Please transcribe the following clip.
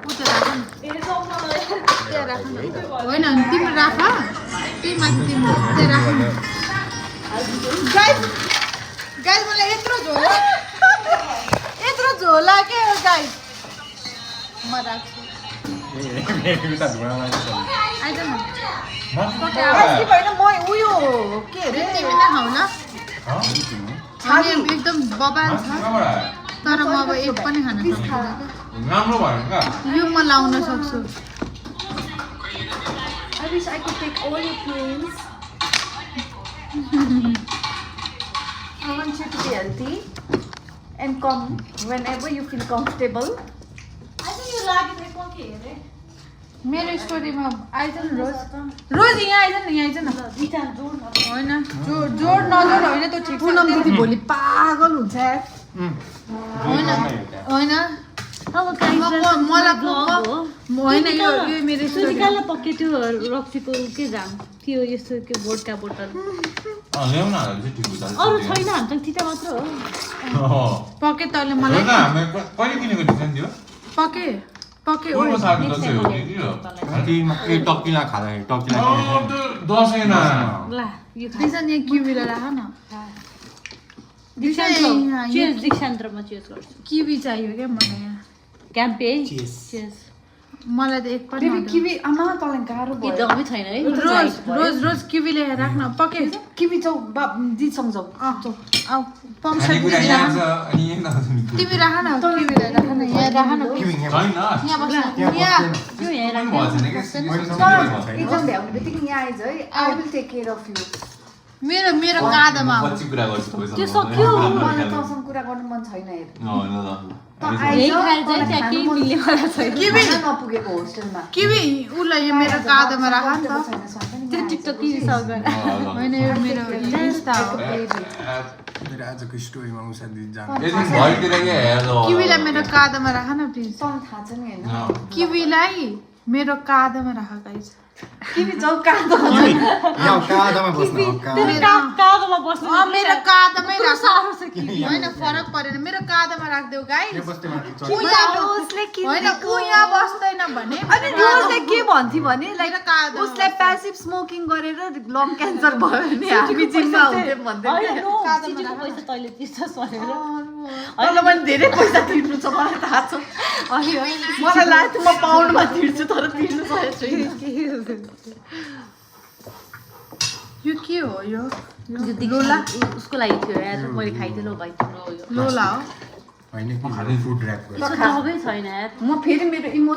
उता राख न त्यहाँ राख न होइन तिम्रो राख त्यही माथि तिम्रो त्यहाँ राख न गाइस गाइस मलाई यत्रो झोला के गाइस म राख्छु आइज न होइन म उयो के अरे तिमी नखाऊ न एकदम बबाल छ तर म अब एक पनि खान सक्दिनँ राम्रो भयो क्या यो म लाउन सक्छु I wish I could take all your planes. I want you to be healthy and come whenever you feel comfortable. मेरो स्टोरीमा आइज न रोज रोज यहाँ आइज न यहाँ आइज न होइन जोड नजोड होइन त्यो ठिक पूनम दिदी भोलि पागल हुन्छ होइन होइन मलाई होइन यो मेरो स्टोरी सुनिकाले पक्के त्यो रक्सीको के जाम थियो यस्तो के बोटका बोतल ल्याउन हाल्दा चाहिँ ठिक हुन्छ अरू छैन हामीसँग तिता मात्र हो पके तैँले मलाई हामी कहिले किनेको डिजाइन थियो पके पके पूर्व साल दसैँ हो कि टकिला खाँदाखेरि टकिला दसैँमा ला यो खा दिसन यहाँ किवीलाई राख न दीक्षान्त्रमा चेस गर्छु किवी चाहियो क्या मलाई यहाँ क्याम्पे Cheers. मलाई त एक पनि फेरि किवी आमा तँलाई गाह्रो के भयो दमै छैन है रोज रोज रोज किवी ल्याएर राख्न पके किवी जाऊ दिदीसँग जाऊ आऊ पम्प खानेकुरा यहाँ छ अनि यहाँ नखानु तिमी राख न किवीलाई राख न यहाँ राख न छैन यहाँ बस्न यहाँ यो यहाँ पनि भएको छैन क्या एक्जाम भ्याउने बित्तिकै यहाँ आइज है I will take care of you मेरो मेरो काँधमा आऊ पछि कुरा गर्छु त्यो सक्यो मलाई तँसँग कुरा गर्नु मन छैन हेर त यही खाएर चाहिँ त्यहाँ केही मिल्ने वाला छैन किवी नपुगेको होस्टेलमा किवी उसलाई यो मेरो काँधमा राख नि त त्यो टिकटक किनिसक्यो होइन यो मेरो इन्स्टा हो मेरो आजको स्टोरीमा उषा दिदी जानु एकदिन भइतिर के हेर्नु किवीलाई मेरो काँधमा राख न प्लिज तँलाई थाहा छ नि होइन किवीलाई मेरो काँधमा राख गाइस किवी जाऊ काँदो यहाँ काँधमा बस्नु हो काँधमा बस्नु मेरो काँधमै राख साह्रो छ कि होइन फरक परेन मेरो काँधमा राखिदेऊ गाइस यहाँ बस्दै माथि चढ उसले होइन ऊ यहाँ बस्दैन भने अनि रोजले के भन्थ्यो भने लाइक मेरो काँधमा उसलाई प्यासिभ स्मोकिङ गरेर लङ क्यान्सर भयो भने हामी जिम्मा हुन्थ्यौँ भन्दै होइन सिटीको पैसा तैँले तिर्छस् भनेर तर मैले धेरै पैसा तिर्नु छ मलाई थाहा छ मलाई लाग्थ्यो म पाउन्डमा तिर्छु तर तिर्नु सकेको छुइनँ यो के हो यो लोला उसको लागि थियो यार मैले खाइदिएँ लो भाइ तिम्रो यो लोला हो होइन कि फुड ऱ्याप यसको दबै छैन यार म फेरि मेरो इमोसन